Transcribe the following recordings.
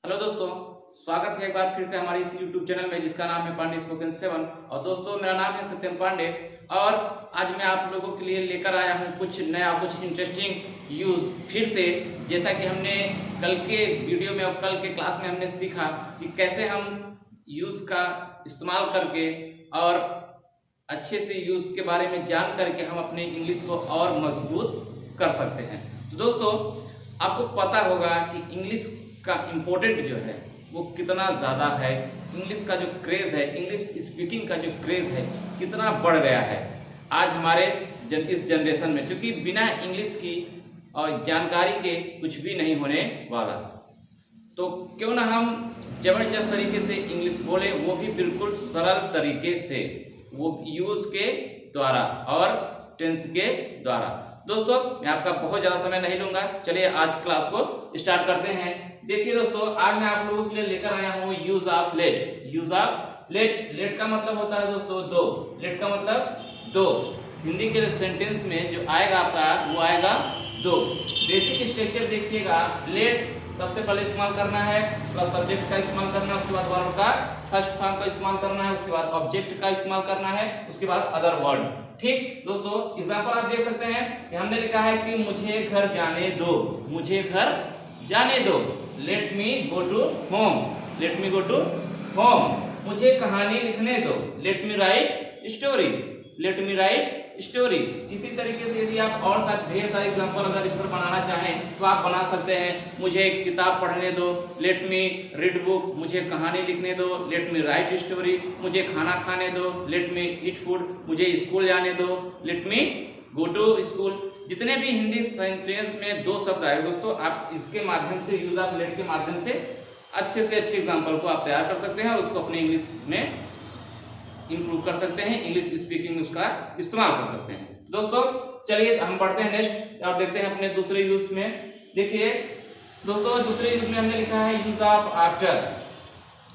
Hello दोस्तों, स्वागत है एक बार फिर से हमारे इस YouTube चैनल में जिसका नाम है पांडे स्पोकन 7। और दोस्तों, मेरा नाम है सत्यम पांडे और आज मैं आप लोगों के लिए लेकर आया हूं कुछ नया, कुछ इंटरेस्टिंग यूज। फिर से जैसा कि हमने कल के वीडियो में और कल के क्लास में हमने सीखा कि कैसे हम यूज का इस्तेमाल करके और अच्छे से यूज के बारे में जान करके हम अपने इंग्लिश को और मजबूत कर सकते हैं। तो दोस्तों, आपको पता होगा कि इंग्लिश का इम्पोर्टेंट जो है वो कितना ज़्यादा है। इंग्लिश का जो क्रेज़ है, इंग्लिश स्पीकिंग का जो क्रेज़ है कितना बढ़ गया है आज हमारे इस जनरेशन में, क्योंकि बिना इंग्लिश की और जानकारी के कुछ भी नहीं होने वाला। तो क्यों ना हम ज़बरदस्त तरीके से इंग्लिश बोले, वो भी बिल्कुल सरल तरीके से, वो यूज़ के द्वारा और टेंस के द्वारा। दोस्तों, मैं आपका बहुत ज़्यादा समय नहीं लूँगा, चलिए आज क्लास को स्टार्ट करते हैं। देखिए दोस्तों, आज मैं आप लोगों के लिए लेकर आया हूँ use of let. Use of let. Let का मतलब होता है दोस्तों दो। लेट का मतलब दो। हिंदी के सेंटेंस में जो आएगा आपका वो आएगा दो। बेसिक स्ट्रक्चर देखिएगा, लेट सबसे पहले इस्तेमाल करना है, प्लस सब्जेक्ट का इस्तेमाल करना है, उसके बाद वर्ब का फर्स्ट फॉर्म का इस्तेमाल करना है, उसके बाद ऑब्जेक्ट का इस्तेमाल करना है, उसके बाद अदर वर्ड। ठीक दोस्तों, एग्जांपल आप देख सकते हैं कि हमने लिखा है कि मुझे घर जाने दो। मुझे घर जाने दो। Let me go to home. Let me go to home. मुझे कहानी लिखने दो। Let me write story. Let me write story. इसी तरीके से यदि आप और ढेर सारे एग्जांपल अगर इस पर बनाना चाहें तो आप बना सकते हैं। मुझे एक किताब पढ़ने दो। Let me read book. मुझे कहानी लिखने दो। Let me write story. मुझे खाना खाने दो। Let me eat food. मुझे स्कूल जाने दो। Let me go to school. जितने भी हिंदी सेंटेंस में दो शब्द आए दोस्तों, आप इसके माध्यम से, यूज ऑफ लेट के माध्यम से अच्छे से अच्छे एग्जाम्पल को आप तैयार कर सकते हैं और उसको अपने इंग्लिश में इंप्रूव कर सकते हैं, इंग्लिश स्पीकिंग में उसका इस्तेमाल कर सकते हैं। दोस्तों, चलिए हम बढ़ते हैं नेक्स्ट और देखते हैं अपने दूसरे यूज में। देखिए दोस्तों, दूसरे यूज में हमने लिखा है use of after.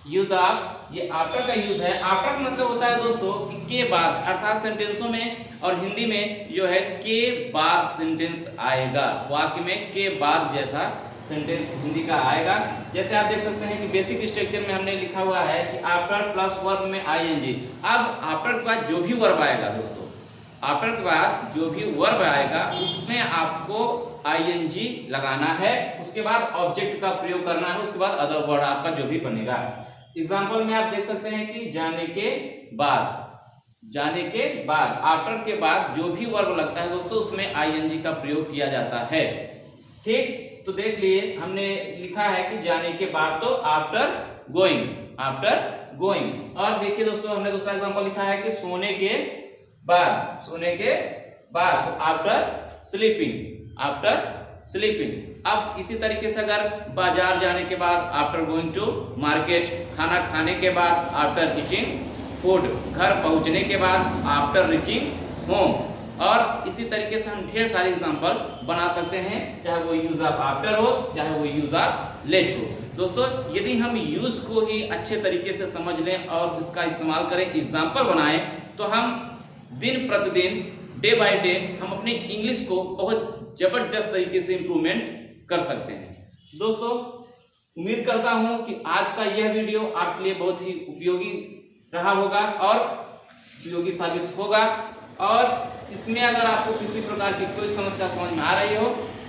Use of, ये आफ्टर का यूज है। आफ्टर का मतलब होता है दोस्तों के बाद, अर्थात सेंटेंसों में और हिंदी में जो है के बाद सेंटेंस आएगा, वाक्य में के बाद जैसा सेंटेंस हिंदी का आएगा। जैसे आप देख सकते हैं कि बेसिक स्ट्रक्चर में हमने लिखा हुआ है कि आफ्टर प्लस वर्ब में आईएनजी। अब आफ्टर के बाद जो भी वर्ब आएगा दोस्तों, आफ्टर के बाद जो भी वर्ब आएगा उसमें आपको आईएनजी लगाना है, उसके बाद ऑब्जेक्ट का प्रयोग करना है, उसके बाद अदर वर्ड आपका जो भी बनेगा। एग्जाम्पल में आप देख सकते हैं कि जाने के बाद। जाने के बाद, आफ्टर के बाद जो भी वर्ब लगता है दोस्तों उसमें आईएनजी का प्रयोग किया जाता है। ठीक, तो देख लिए हमने लिखा है कि जाने के बाद, तो आफ्टर गोइंग। After going. और देखिए दोस्तों, हमने दूसरा एग्जांपल लिखा है कि सोने के बाद। सोने के बाद, तो आफ्टर स्लीपिंग। After sleeping. अब इसी तरीके से अगर बाजार जाने के बाद, आफ्टर गोइंग टू मार्केट। खाना खाने के बाद, आफ्टर ईटिंग फूड। घर पहुंचने के बाद, आफ्टर रीचिंग होम। और इसी तरीके से हम ढेर सारे एग्जांपल बना सकते हैं, चाहे वो यूज ऑफ आफ्टर हो, चाहे वो यूज ऑफ लेट हो। दोस्तों, यदि हम यूज को ही अच्छे तरीके से समझ लें और इसका इस्तेमाल करें, एग्जांपल बनाएं, तो हम दिन प्रतिदिन, डे बाय डे, हम अपनी इंग्लिश को बहुत जबरदस्त तरीके से इंप्रूवमेंट कर सकते हैं। दोस्तों, उम्मीद करता हूं कि आज का यह वीडियो आपके लिए बहुत ही उपयोगी रहा होगा और उपयोगी साबित होगा। और इसमें अगर आपको किसी प्रकार की कोई समस्या समझ में आ रही हो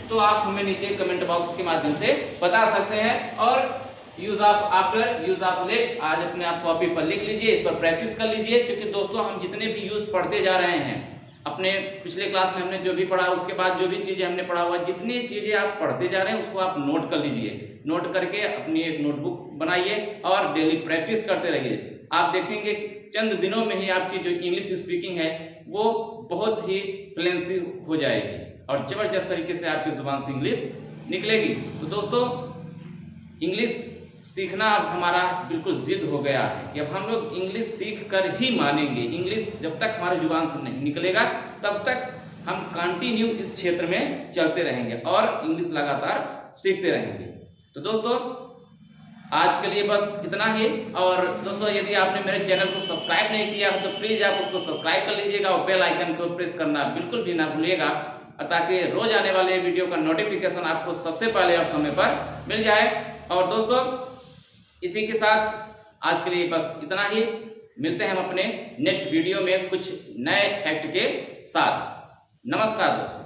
तो आप हमें नीचे कमेंट बॉक्स के माध्यम से बता सकते हैं। और use of after, use of let आज अपने आप कॉपी पर लिख लीजिए, इस पर प्रैक्टिस कर लीजिए, क्योंकि दोस्तों हम जितने भी यूज पढ़ते जा रहे हैं, अपने पिछले क्लास में हमने जो भी पढ़ा, उसके बाद जो भी चीजें हमने पढ़ा हुआ, जितनी चीजें आप पढ़ते जा रहे हैं उसको आप नोट कर लीजिए। नोट करके अपनी एक नोटबुक बनाइए और डेली प्रैक्टिस करते रहिए। आप देखेंगे चंद दिनों में ही आपकी जो इंग्लिश स्पीकिंग है वो बहुत ही फ्लुएंसी हो जाएगी और जबरदस्त तरीके से आपकी जुबान से इंग्लिश निकलेगी। तो दोस्तों, इंग्लिश सीखना अब हमारा बिल्कुल जिद हो गया है कि अब हम लोग इंग्लिश सीख कर ही मानेंगे। इंग्लिश जब तक हमारी जुबान से नहीं निकलेगा तब तक हम कंटिन्यू इस क्षेत्र में चलते रहेंगे और इंग्लिश लगातार सीखते रहेंगे। तो दोस्तों, आज के लिए बस इतना ही। और दोस्तों, यदि आपने मेरे चैनल को सब्सक्राइब नहीं किया तो प्लीज़ आप उसको सब्सक्राइब कर लीजिएगा और बेल आइकन को प्रेस करना बिल्कुल भी ना भूलिएगा, ताकि रोज आने वाले वीडियो का नोटिफिकेशन आपको सबसे पहले और समय पर मिल जाए। और दोस्तों, इसी के साथ आज के लिए बस इतना ही। मिलते हैं हम अपने नेक्स्ट वीडियो में कुछ नए फैक्ट के साथ। नमस्कार दोस्तों।